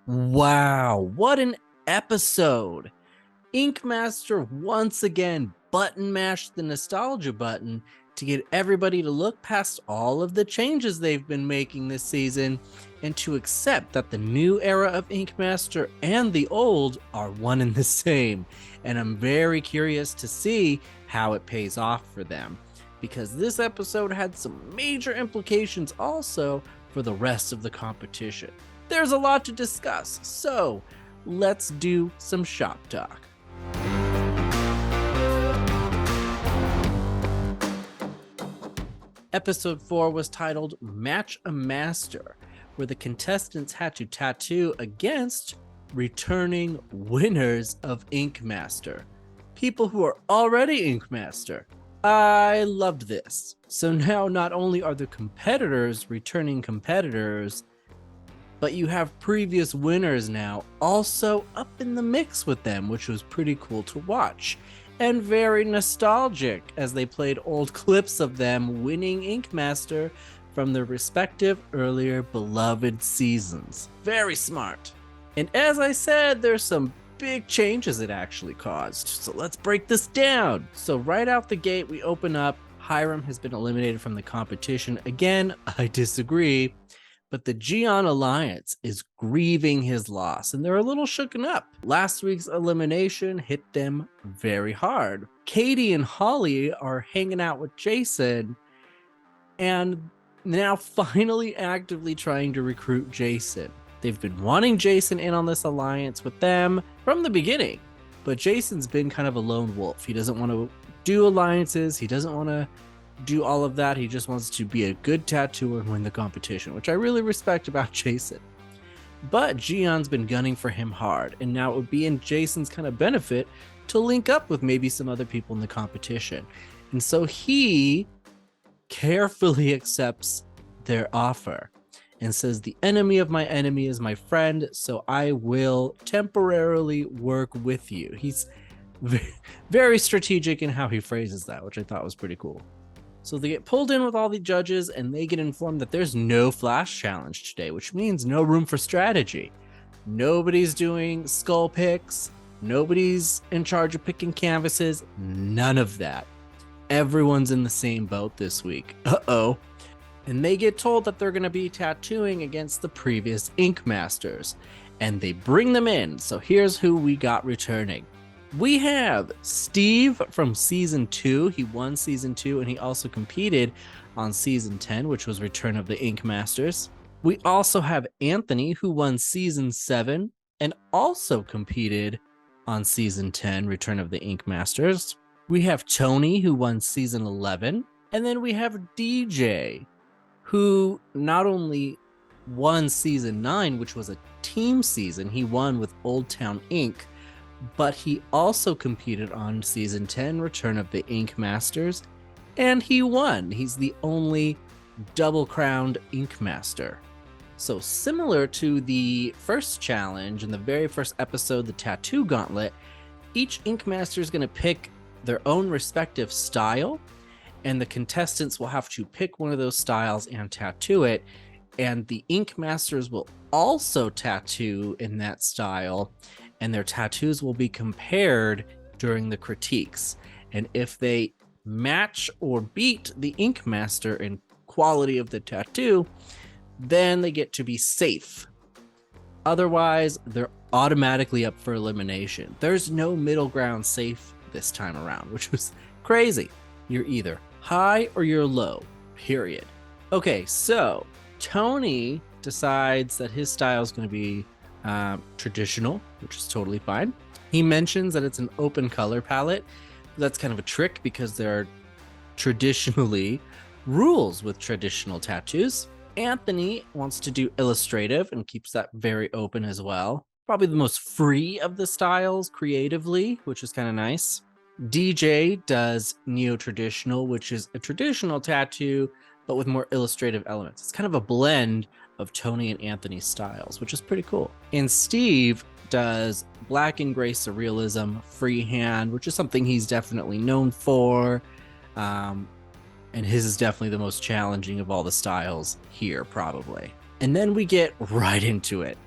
Wow, what an episode! Ink Master once again button mashed the nostalgia button to get everybody to look past all of the changes they've been making this season and to accept that the new era of Ink Master and the old are one and the same. And I'm very curious to see how it pays off for them, because this episode had some major implications also for the rest of the competition. There's a lot to discuss, so let's do some shop talk. Episode 4 was titled Match a Master, where the contestants had to tattoo against returning winners of Ink Master, people who are already Ink Master. I loved this. So now not only are the competitors returning competitors, but you have previous winners now also up in the mix with them, which was pretty cool to watch. And very nostalgic as they played old clips of them winning Ink Master from their respective earlier beloved seasons. Very smart. And as I said, there's some big changes it actually caused. So let's break this down. So right out the gate, we open up. Hiram has been eliminated from the competition. Again, I disagree. But the Gion Alliance is grieving his loss, and they're a little shooken up. Last week's elimination hit them very hard. Katie and Holly are hanging out with Jason, and now finally actively trying to recruit Jason. They've been wanting Jason in on this alliance with them from the beginning, but Jason's been kind of a lone wolf. He doesn't want to do alliances. He doesn't want to do all of that. He just wants to be a good tattooer and win the competition, which I really respect about Jason. But Gion's been gunning for him hard, and now it would be in Jason's kind of benefit to link up with maybe some other people in the competition. And so he carefully accepts their offer and says, the enemy of my enemy is my friend, so I will temporarily work with you. He's very strategic in how he phrases that, which I thought was pretty cool. So they get pulled in with all the judges, and they get informed that there's no flash challenge today, which means no room for strategy. Nobody's doing skull picks. Nobody's in charge of picking canvases. None of that. Everyone's in the same boat this week. Uh-oh. And they get told that they're going to be tattooing against the previous Ink Masters. And they bring them in. So here's who we got returning. We have Steve from Season 2. He won Season 2, and he also competed on Season 10, which was Return of the Ink Masters. We also have Anthony, who won Season 7, and also competed on Season 10, Return of the Ink Masters. We have Tony, who won Season 11. And then we have DJ, who not only won Season 9, which was a team season, he won with Old Town Inc., but he also competed on Season 10, Return of the Ink Masters, and he won. He's the only double-crowned Ink Master. So similar to the first challenge in the very first episode, the Tattoo Gauntlet, each Ink Master is going to pick their own respective style, and the contestants will have to pick one of those styles and tattoo it, and the Ink Masters will also tattoo in that style, and their tattoos will be compared during the critiques. And if they match or beat the Ink Master in quality of the tattoo, then they get to be safe. Otherwise, they're automatically up for elimination. There's no middle ground safe this time around, which was crazy. You're either high or you're low, period. Okay, so Tony decides that his style is going to be traditional, which is totally fine. He mentions that it's an open color palette. That's kind of a trick because there are traditionally rules with traditional tattoos. Anthony wants to do illustrative and keeps that very open as well. Probably the most free of the styles creatively, which is kind of nice. DJ does neo-traditional, which is a traditional tattoo, but with more illustrative elements. It's kind of a blend of Tony and Anthony's styles, which is pretty cool. And Steve does black and gray surrealism, freehand, which is something he's definitely known for. And his is definitely the most challenging of all the styles here, probably. And then we get right into it.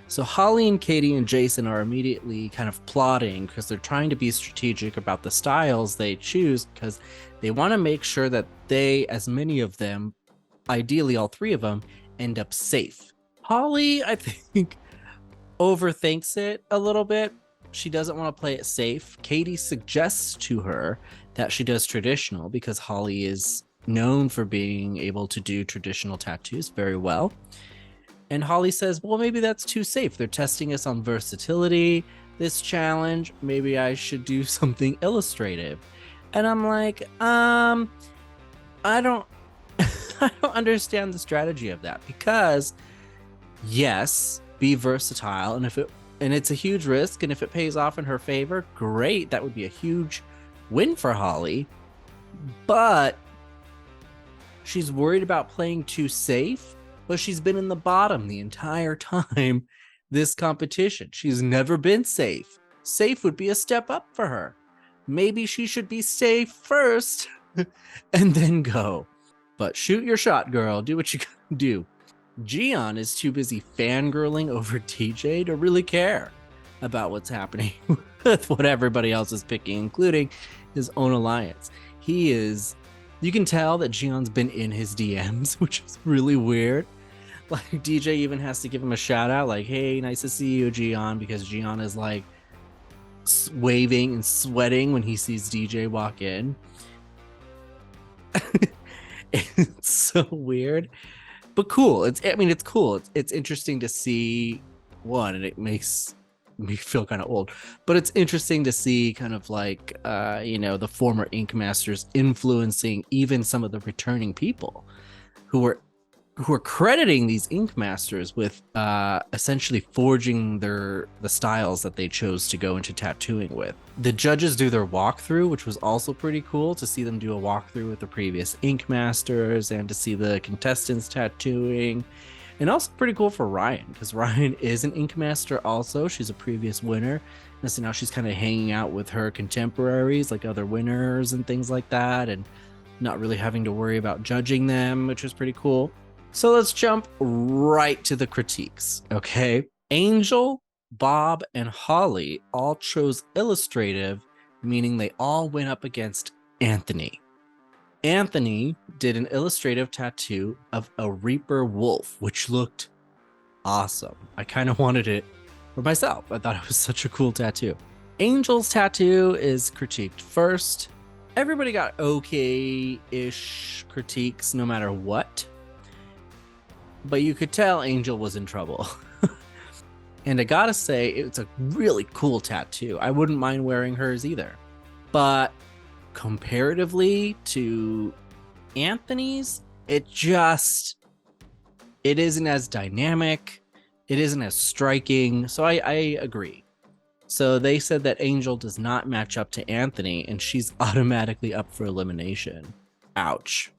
So Holly and Katie and Jason are immediately kind of plotting because they're trying to be strategic about the styles they choose because they want to make sure that they, as many of them, ideally all three of them, end up safe. Holly, I think, overthinks it a little bit. She doesn't want to play it safe. Katie suggests to her that she does traditional because Holly is known for being able to do traditional tattoos very well. And Holly says, well, maybe that's too safe. They're testing us on versatility, this challenge. Maybe I should do something illustrative. And I'm like, I don't I don't understand the strategy of that because yes, be versatile, and it's a huge risk, and if it pays off in her favor, great. That would be a huge win for Holly. But she's worried about playing too safe, but she's been in the bottom the entire time this competition. She's never been safe. Safe would be a step up for her. Maybe she should be safe first and then go. But shoot your shot, girl. Do what you gotta do. Gian is too busy fangirling over TJ to really care about what's happening with what everybody else is picking, including his own alliance. You can tell that Gion's been in his DMs, which is really weird. Like, DJ even has to give him a shout out, like, hey, nice to see you, Gian, because Gian is like waving and sweating when he sees DJ walk in. It's so weird, but cool. It's cool. It's interesting to see one, and it makes me feel kind of old, but it's interesting to see kind of like, the former Ink Masters influencing even some of the returning people who are crediting these Ink Masters with essentially forging the styles that they chose to go into tattooing with. The judges do their walkthrough, which was also pretty cool to see them do a walkthrough with the previous Ink Masters and to see the contestants tattooing. And also pretty cool for Ryan, because Ryan is an Ink Master also. She's a previous winner. And so now she's kind of hanging out with her contemporaries, like other winners and things like that, and not really having to worry about judging them, which was pretty cool. So let's jump right to the critiques, okay? Angel, Bob, and Holly all chose illustrative, meaning they all went up against Anthony. Anthony did an illustrative tattoo of a Reaper wolf, which looked awesome. I kind of wanted it for myself. I thought it was such a cool tattoo. Angel's tattoo is critiqued first. Everybody got okay-ish critiques no matter what. But you could tell Angel was in trouble. And I gotta say, it's a really cool tattoo. I wouldn't mind wearing hers either. But comparatively to Anthony's, it isn't as dynamic. It isn't as striking. So I agree. So they said that Angel does not match up to Anthony, and she's automatically up for elimination. Ouch.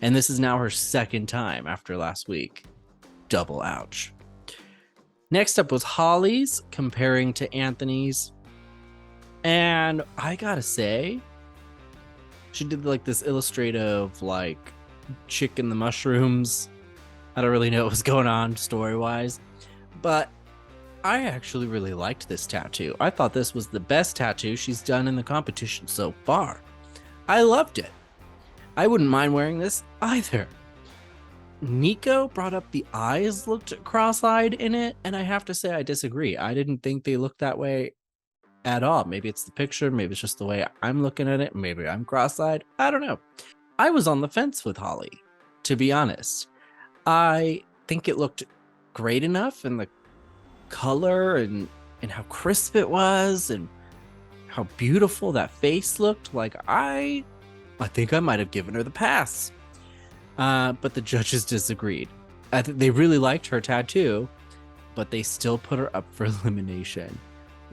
And this is now her second time after last week. Double ouch. Next up was Holly's, comparing to Anthony's. And I gotta say, she did like this illustrative, like, chick in the mushrooms. I don't really know what was going on story-wise. But I actually really liked this tattoo. I thought this was the best tattoo she's done in the competition so far. I loved it. I wouldn't mind wearing this either. Nico brought up the eyes looked cross-eyed in it, and I have to say I disagree. I didn't think they looked that way at all. Maybe it's the picture, maybe it's just the way I'm looking at it, maybe I'm cross-eyed. I don't know. I was on the fence with Holly, to be honest. I think it looked great enough, and the color and how crisp it was, and how beautiful that face looked. Like, I think I might have given her the pass. But the judges disagreed. They really liked her tattoo, but they still put her up for elimination.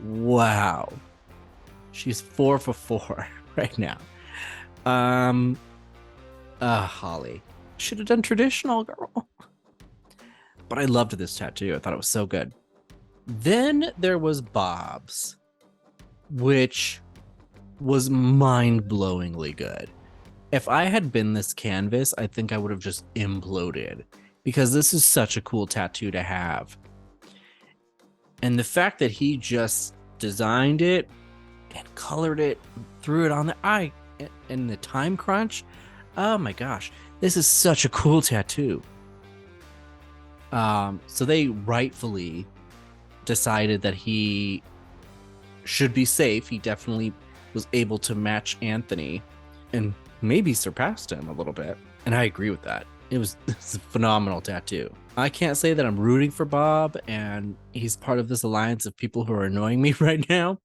Wow. She's 4 for 4 right now. Holly. Should have done traditional, girl. But I loved this tattoo. I thought it was so good. Then there was Bob's, which was mind-blowingly good. If I had been this canvas, I think I would have just imploded, because this is such a cool tattoo to have. And the fact that he just designed it and colored it, threw it on the eye in the time crunch. Oh my gosh, this is such a cool tattoo. So they rightfully decided that he should be safe. He definitely was able to match Anthony and maybe surpassed him a little bit. And I agree with that. It's a phenomenal tattoo. I can't say that I'm rooting for Bob and he's part of this alliance of people who are annoying me right now,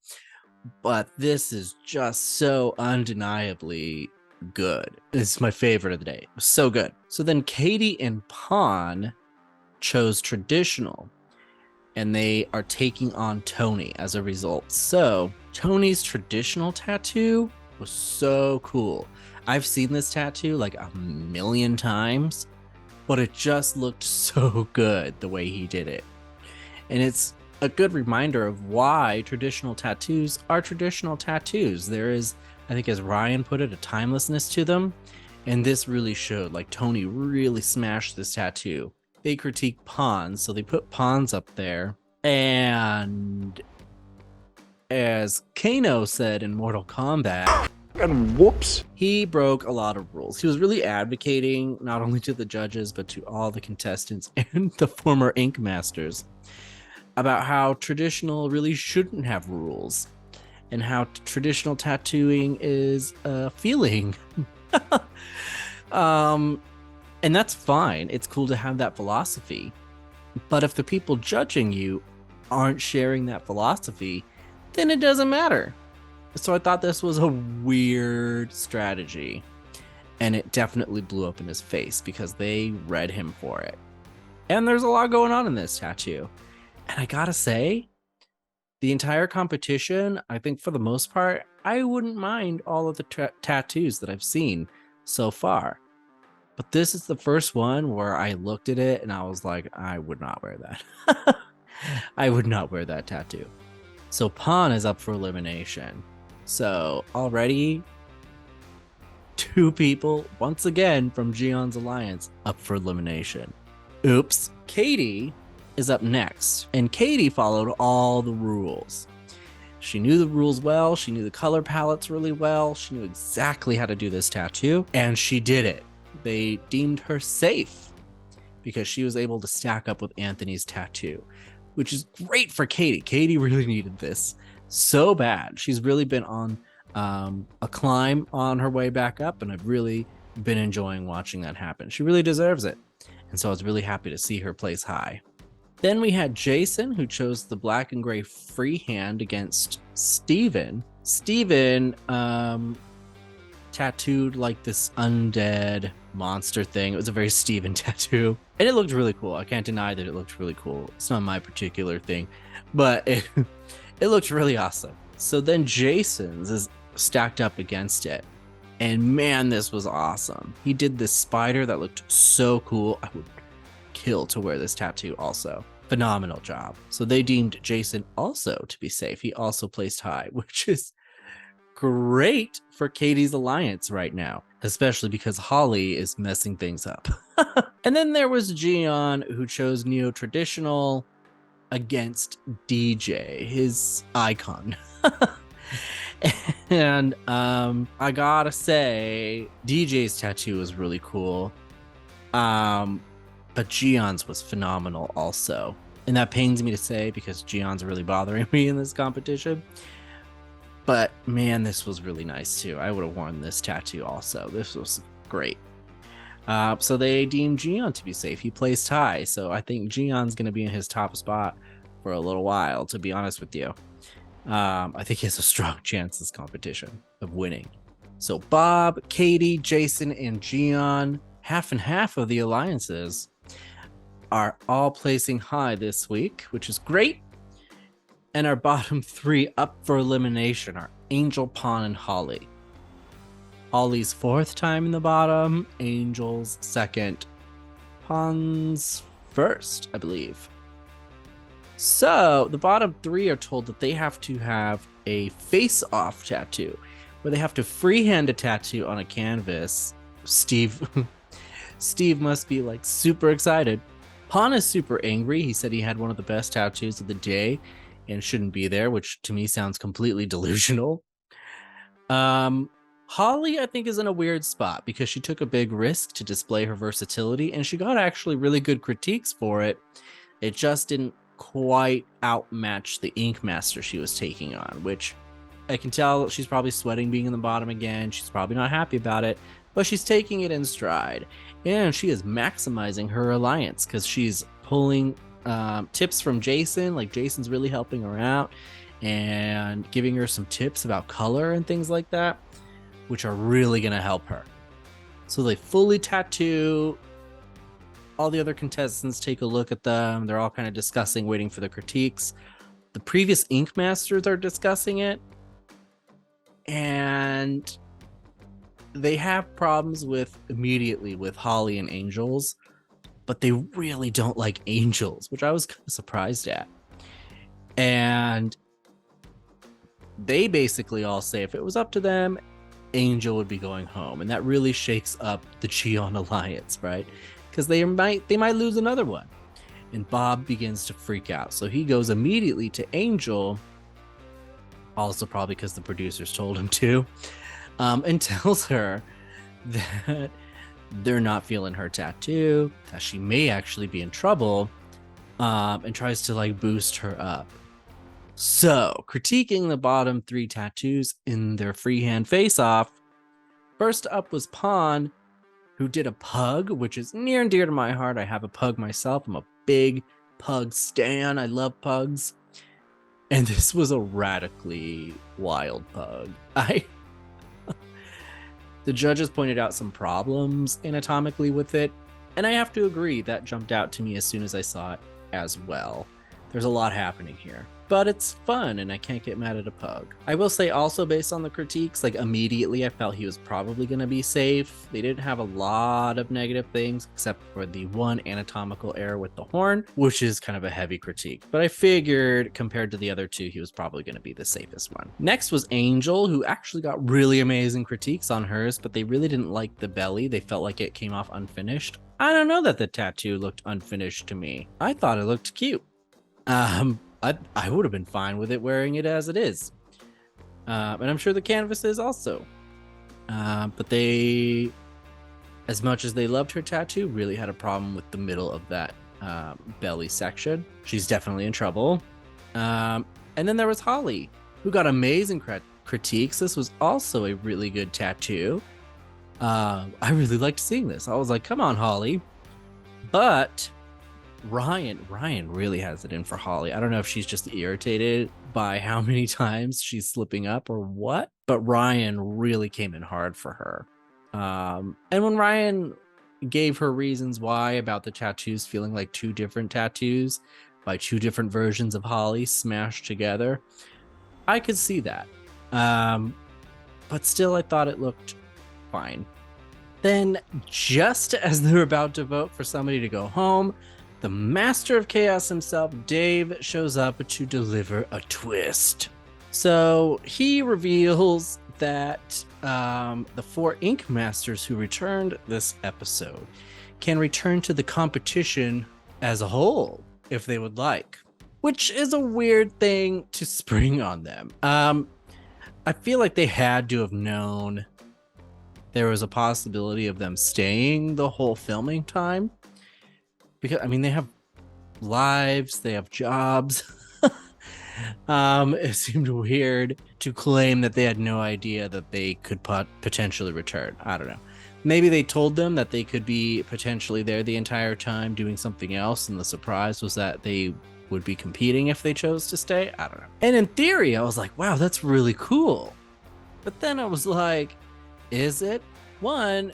but this is just so undeniably good. It's my favorite of the day. It was so good. So then Katie and Pon chose traditional, and they are taking on Tony as a result. So Tony's traditional tattoo was so cool. I've seen this tattoo like a million times, but it just looked so good the way he did it. And it's a good reminder of why traditional tattoos are traditional tattoos. There is, I think as Ryan put it, a timelessness to them. And this really showed, like Tony really smashed this tattoo. They critique pawns, so they put pawns up there. And as Kano said in Mortal Kombat, and whoops, he broke a lot of rules. He was really advocating not only to the judges, but to all the contestants and the former Ink Masters about how traditional really shouldn't have rules and how traditional tattooing is a feeling. And that's fine. It's cool to have that philosophy. But if the people judging you aren't sharing that philosophy, then it doesn't matter. So I thought this was a weird strategy. And it definitely blew up in his face because they read him for it. And there's a lot going on in this tattoo. And I gotta say, the entire competition, I think for the most part, I wouldn't mind all of the tattoos that I've seen so far. But this is the first one where I looked at it and I was like, I would not wear that. I would not wear that tattoo. So Pon is up for elimination. So already 2 people, once again from Gion's Alliance, up for elimination. Oops. Katie is up next. And Katie followed all the rules. She knew the rules well. She knew the color palettes really well. She knew exactly how to do this tattoo. And she did it. They deemed her safe because she was able to stack up with Anthony's tattoo, which is great for Katie. Katie really needed this so bad. She's really been on a climb on her way back up, and I've really been enjoying watching that happen. She really deserves it. And so I was really happy to see her place high. Then we had Jason, who chose the black and gray freehand against Steven. Steven tattooed like this undead monster thing. It was a very Steven tattoo. And it looked really cool. I can't deny that it looked really cool. It's not my particular thing, but it looked really awesome. So then Jason's is stacked up against it. And man, this was awesome. He did this spider that looked so cool. I would kill to wear this tattoo also. Phenomenal job. So they deemed Jason also to be safe. He also placed high, which is great for Katie's alliance right now, especially because Holly is messing things up. And then there was Gian, who chose neo-traditional against DJ, his icon. And I gotta say, DJ's tattoo was really cool. But Gion's was phenomenal also. And that pains me to say because Gion's really bothering me in this competition. But man, this was really nice too. I would have worn this tattoo also. This was great. So they deemed Gian to be safe. He placed high. So I think Gion's going to be in his top spot for a little while, to be honest with you. I think he has a strong chance this competition of winning. So Bob, Katie, Jason, and Gian, half and half of the alliances, are all placing high this week, which is great. And our bottom 3 up for elimination are Angel, Pon, and Holly. Holly's 4th time in the bottom, Angel's 2nd, Pon's 1st, I believe. So the bottom 3 are told that they have to have a face-off tattoo, where they have to freehand a tattoo on a canvas. Steve must be like super excited. Pon is super angry. He said he had one of the best tattoos of the day and shouldn't be there, which to me sounds completely delusional. Holly, I think, is in a weird spot because she took a big risk to display her versatility, and she got actually really good critiques for it. It just didn't quite outmatch the Ink Master she was taking on, which I can tell she's probably sweating being in the bottom again. She's probably not happy about it, but she's taking it in stride. And she is maximizing her alliance because she's pulling tips from Jason. Like, Jason's really helping her out and giving her some tips about color and things like that, which are really going to help her. So they fully tattoo. All the other contestants take a look at them. They're all kind of discussing, waiting for the critiques. The previous Ink Masters are discussing it. And they have problems immediately with Holly and Angels, but they really don't like Angels, which I was kind of surprised at. And they basically all say if it was up to them, Angel would be going home. And that really shakes up the Cheon Alliance, right? Because they might lose another one. And Bob begins to freak out. So he goes immediately to Angel, also probably because the producers told him to, and tells her that they're not feeling her tattoo, that she may actually be in trouble, and tries to like boost her up. So, critiquing the bottom 3 tattoos in their freehand face-off, first up was Pon, who did a pug, which is near and dear to my heart. I have a pug myself. I'm a big pug stan. I love pugs. And this was a radically wild pug. The judges pointed out some problems anatomically with it, and I have to agree, that jumped out to me as soon as I saw it as well. There's a lot happening here, but it's fun and I can't get mad at a pug. I will say also, based on the critiques, like immediately I felt he was probably going to be safe. They didn't have a lot of negative things except for the one anatomical error with the horn, which is kind of a heavy critique, but I figured compared to the other 2, he was probably going to be the safest one. Next was Angel, who actually got really amazing critiques on hers, but they really didn't like the belly. They felt like it came off unfinished. I don't know that the tattoo looked unfinished to me. I thought it looked cute. I would have been fine with it wearing it as it is. And I'm sure the canvas is also. But they, as much as they loved her tattoo, really had a problem with the middle of that belly section. She's definitely in trouble. And then there was Holly, who got amazing critiques. This was also a really good tattoo. I really liked seeing this. I was like, come on, Holly. But Ryan really has it in for Holly. I don't know if she's just irritated by how many times she's slipping up or what, but Ryan really came in hard for her. And when Ryan gave her reasons why about the tattoos feeling like 2 different tattoos by 2 different versions of Holly smashed together, I could see that. But still, I thought it looked fine. Then, just as they're about to vote for somebody to go home, the master of chaos himself, Dave, shows up to deliver a twist. So he reveals that the 4 Ink Masters who returned this episode can return to the competition as a whole if they would like, which is a weird thing to spring on them. I feel like they had to have known there was a possibility of them staying the whole filming time. Because, I mean, they have lives, they have jobs. It seemed weird to claim that they had no idea that they could potentially return. I don't know. Maybe they told them that they could be potentially there the entire time doing something else, and the surprise was that they would be competing if they chose to stay. I don't know. And in theory, I was like, wow, that's really cool. But then I was like, is it? One,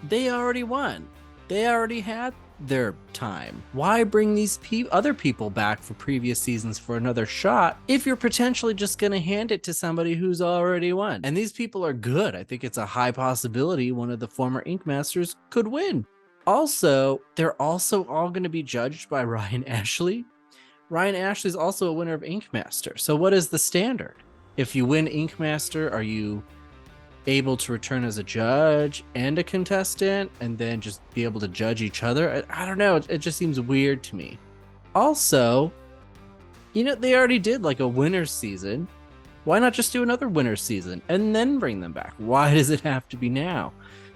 they already won. They already had their time. Why bring these other people back for previous seasons for another shot if you're potentially just going to hand it to somebody who's already won? And these people are good. I think it's a high possibility one of the former Ink Masters could win. Also, they're also all going to be judged by Ryan Ashley. Ryan Ashley's also a winner of Ink Master. So what is the standard? If you win Ink Master, are you able to return as a judge and a contestant and then just be able to judge each other. I don't know. It just seems weird to me. Also, they already did like a winner's season. Why not just do another winner's season and then bring them back? Why does it have to be now?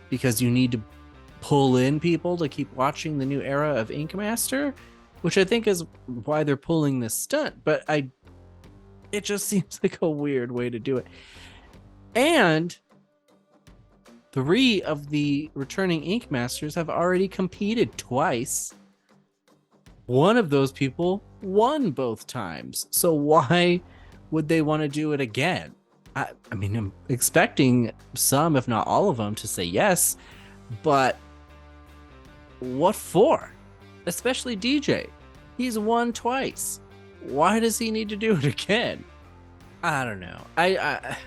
Because you need to pull in people to keep watching the new era of Ink Master, which I think is why they're pulling this stunt. But it just seems like a weird way to do it. And 3 of the returning Ink Masters have already competed twice. One of those people won both times. So why would they want to do it again? I mean, I'm expecting some, if not all of them, to say yes, but what for? Especially DJ. He's won twice. Why does he need to do it again? I don't know. I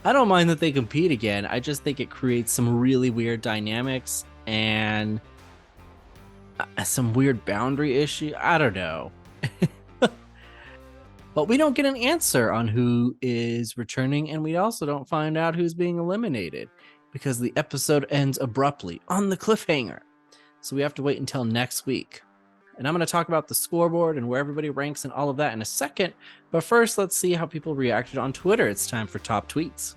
don't mind that they compete again. I just think it creates some really weird dynamics and some weird boundary issue. I don't know. But we don't get an answer on who is returning, and we also don't find out who's being eliminated because the episode ends abruptly on the cliffhanger. So we have to wait until next week. And I'm going to talk about the scoreboard and where everybody ranks and all of that in a second. But first, let's see how people reacted on Twitter. It's time for Top Tweets.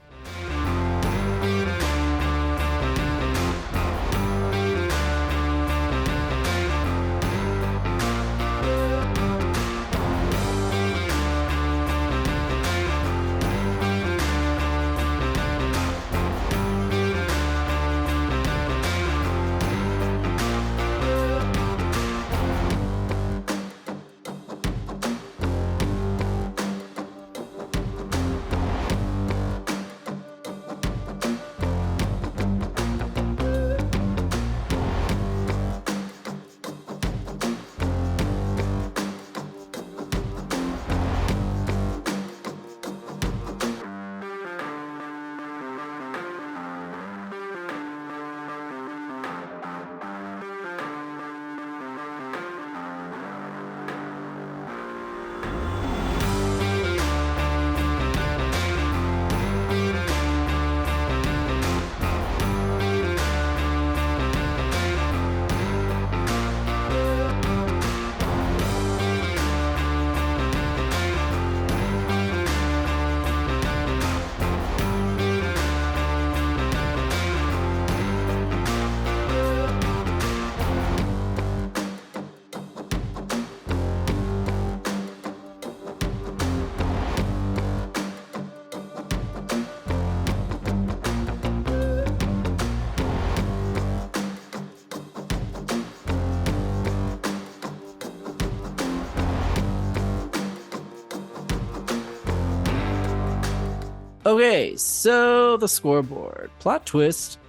Okay, so the scoreboard. Plot twist,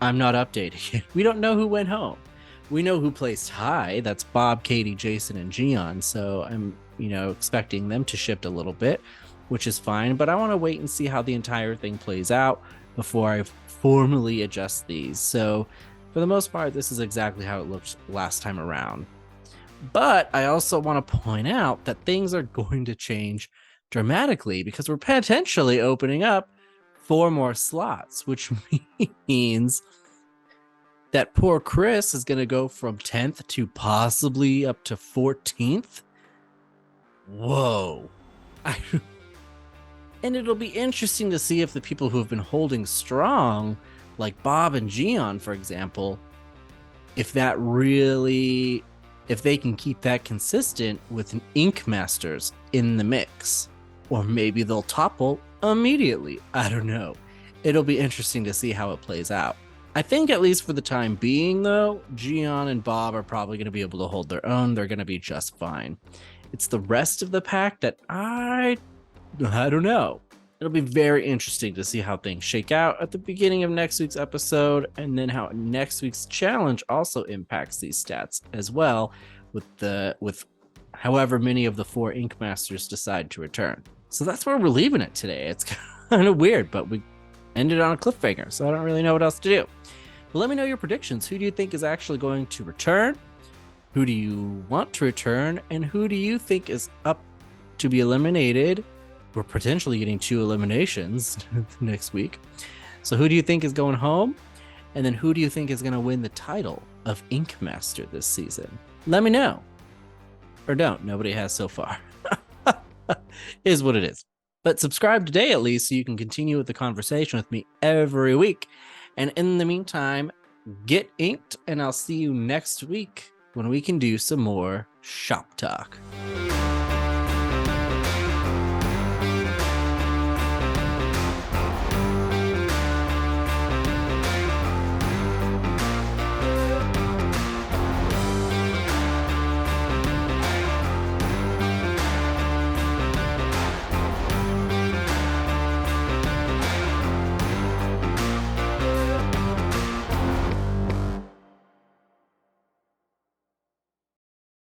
I'm not updating it. We don't know who went home. We know who placed high. That's Bob, Katie, Jason, and Gian. So I'm, expecting them to shift a little bit, which is fine. But I want to wait and see how the entire thing plays out before I formally adjust these. So for the most part, this is exactly how it looked last time around. But I also want to point out that things are going to change dramatically because we're potentially opening up 4 more slots, which means that poor Chris is going to go from 10th to possibly up to 14th. Whoa. And it'll be interesting to see if the people who have been holding strong, like Bob and Gian, for example, if they can keep that consistent with an Ink Masters in the mix. Or maybe they'll topple immediately. I don't know. It'll be interesting to see how it plays out. I think at least for the time being, though, Gian and Bob are probably going to be able to hold their own. They're going to be just fine. It's the rest of the pack that I don't know. It'll be very interesting to see how things shake out at the beginning of next week's episode, and then how next week's challenge also impacts these stats as well, with however many of the 4 Ink Masters decide to return. So that's where we're leaving it today. It's kind of weird, but we ended on a cliffhanger, so I don't really know what else to do. But let me know your predictions. Who do you think is actually going to return? Who do you want to return? And who do you think is up to be eliminated we're potentially getting 2 eliminations next week. So who do you think is going home? And then who do you think is going to win the title of Ink Master this season? Let me know. Or don't. Nobody has so far. Is what it is. But subscribe today at least so you can continue with the conversation with me every week. And in the meantime, get inked, and I'll see you next week when we can do some more shop talk.